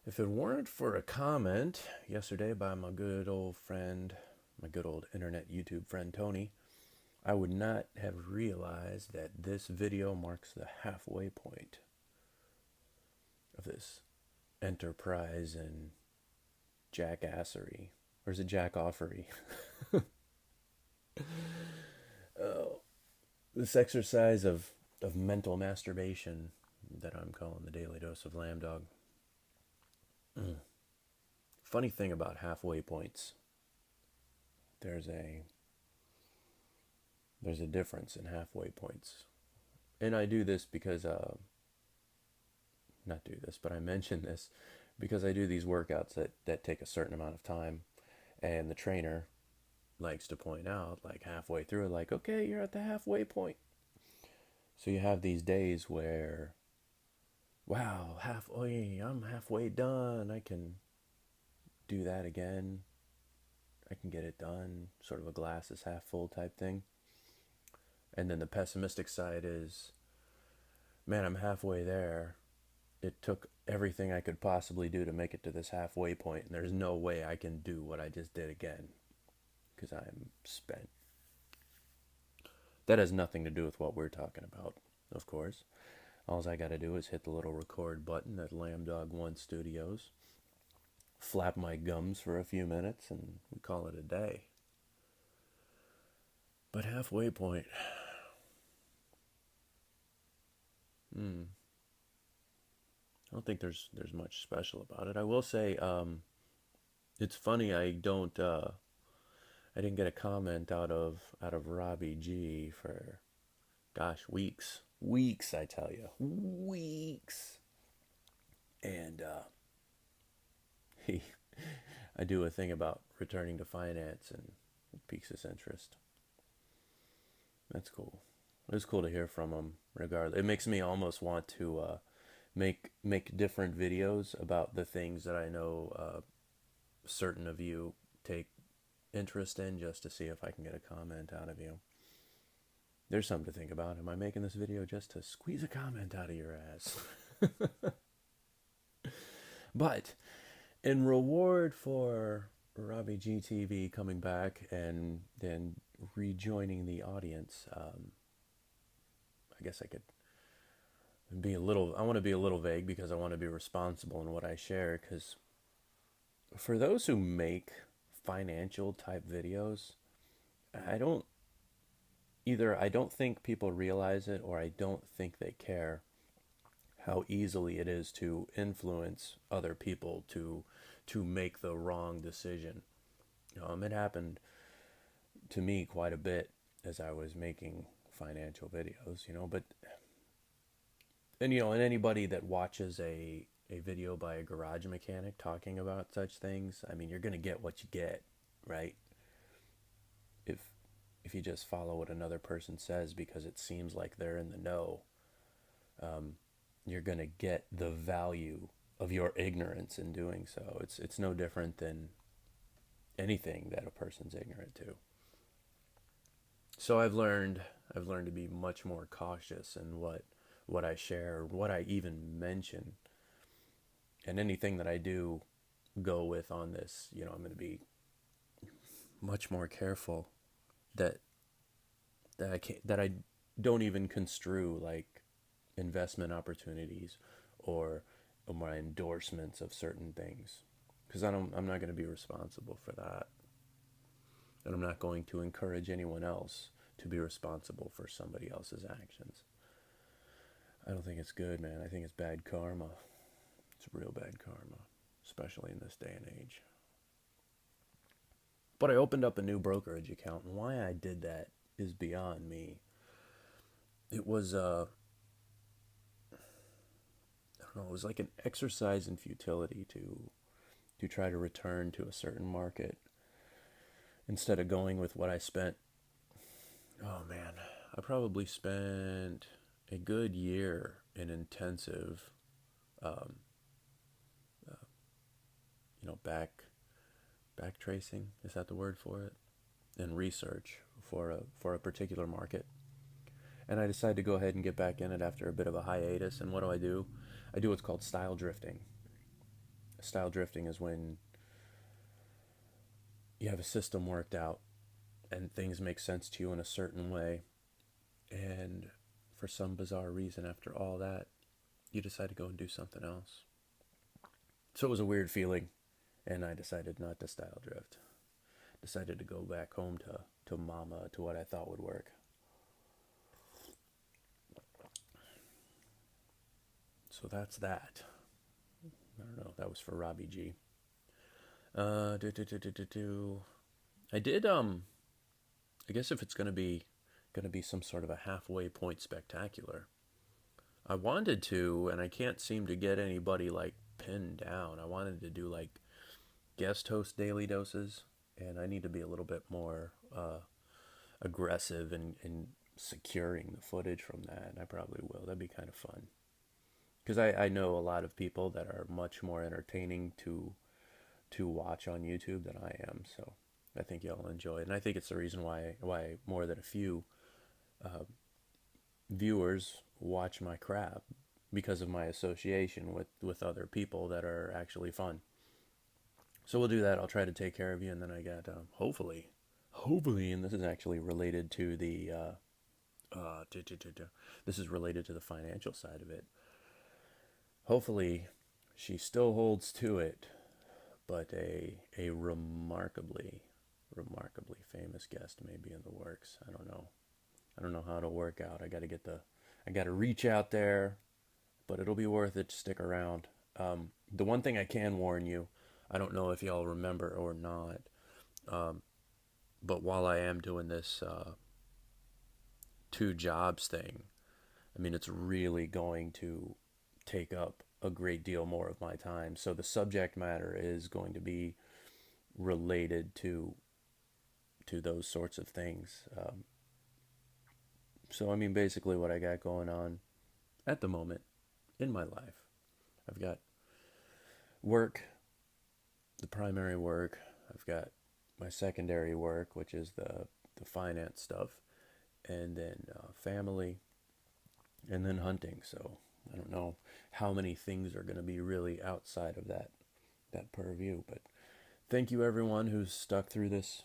If it weren't for a comment yesterday by my good old friend, my good old internet YouTube friend Tony, I would not have realized that this video marks the halfway point of this enterprise and jackassery. Or is it jackoffery? Oh, this exercise of mental masturbation that I'm calling the daily dose of lamb dog. Funny thing about halfway points, there's a there's a difference in halfway points. And I do this because not do this, but I mention this because I do these workouts that take a certain amount of time, and the trainer likes to point out, like halfway through, like, okay, you're at the halfway point. So you have these days where, wow, halfway, I'm halfway done. I can do that again. I can get it done. Sort of a glass is half full type thing. And then the pessimistic side is, man, I'm halfway there. It took everything I could possibly do to make it to this halfway point, and there's no way I can do what I just did again because I'm spent. That has nothing to do with what we're talking about, of course. All I got to do is hit the little record button at Lambdog One Studios, flap my gums for a few minutes, and we call it a day. But halfway point, I don't think there's much special about it. I will say, it's funny. I didn't get a comment out of Robbie G for, gosh, weeks. I tell you, weeks. And he, I do a thing about returning to finance, and it piques his interest. That's cool. It was cool to hear from him. Regardless, it makes me almost want to make different videos about the things that I know certain of you take interest in, just to see if I can get a comment out of you. There's something to think about. Am I making this video just to squeeze a comment out of your ass? But in reward for Robbie GTV coming back and then rejoining the audience, I guess I could be a little, I want to be a little vague because I want to be responsible in what I share. Because for those who make financial type videos, I don't, either I don't think people realize it, or I don't think they care how easily it is to influence other people to make the wrong decision. It happened to me quite a bit as I was making financial videos, but and anybody that watches a video by a garage mechanic talking about such things, I mean, you're gonna get what you get, right? If if you just follow what another person says because it seems like they're in the know, you're gonna get the value of your ignorance in doing so. It's no different than anything that a person's ignorant to. So I've learned to be much more cautious in what I share, what I even mention, and anything that I do go with on this. I'm going to be much more careful that I don't even construe like investment opportunities or my endorsements of certain things, because I'm not going to be responsible for that, and I'm not going to encourage anyone else to be responsible for somebody else's actions. I don't think it's good, man. I think it's bad karma. It's real bad karma, especially in this day and age. But I opened up a new brokerage account, and why I did that is beyond me. It was I don't know, it was like an exercise in futility to try to return to a certain market instead of going with what I spent. Oh man, I probably spent a good year in intensive, um, back tracing. Is that the word for it? And research for a particular market. And I decided to go ahead and get back in it after a bit of a hiatus. And what do? I do what's called style drifting. Style drifting is when you have a system worked out and things make sense to you in a certain way, and for some bizarre reason, after all that, you decide to go and do something else. So it was a weird feeling, and I decided not to style drift. Decided to go back home to mama, to what I thought would work. So that's that. I don't know. That was for Robbie G. I did I guess if it's gonna be some sort of a halfway point spectacular, I wanted to, and I can't seem to get anybody like pinned down. I wanted to do like guest host daily doses, and I need to be a little bit more aggressive in securing the footage from that. And I probably will. That'd be kind of fun because I know a lot of people that are much more entertaining to watch on YouTube than I am. So I think y'all enjoy it, and I think it's the reason why more than a few viewers watch my crap, because of my association with other people that are actually fun. So we'll do that. I'll try to take care of you, and then I got hopefully, and this is actually related to the this is related to the financial side of it. Hopefully, she still holds to it, but a remarkably famous guest may be in the works. I don't know. I don't know how it'll work out. I got to reach out there, but it'll be worth it to stick around. The one thing I can warn you, I don't know if y'all remember or not, but while I am doing this two jobs thing, I mean, it's really going to take up a great deal more of my time. So the subject matter is going to be related to those sorts of things. So I mean, basically what I got going on at the moment in my life, I've got work, the primary work. I've got my secondary work, which is the finance stuff, and then family, and then hunting. So I don't know how many things are going to be really outside of that purview, but thank you everyone who's stuck through this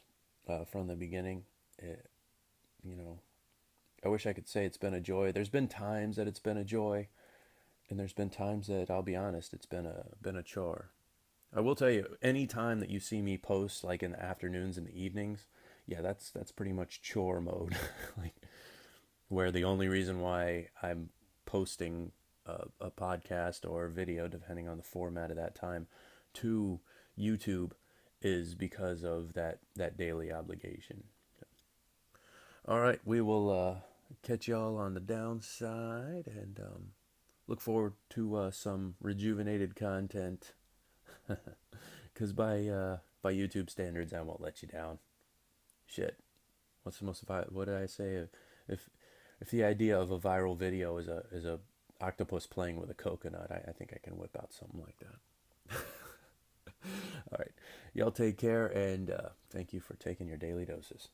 from the beginning. You know, I wish I could say it's been a joy. There's been times that it's been a joy, and there's been times that, I'll be honest, it's been a chore. I will tell you, any time that you see me post, like in the afternoons and the evenings, yeah, that's pretty much chore mode. Like, where the only reason why I'm posting a podcast or video, depending on the format of that time, to YouTube is because of that daily obligation. All right, we will catch y'all on the downside, and look forward to some rejuvenated content. Because by YouTube standards, I won't let you down. Shit, what's the most? What did I say? If the idea of a viral video is a octopus playing with a coconut, I think I can whip out something like that. All right, y'all take care, and thank you for taking your daily doses.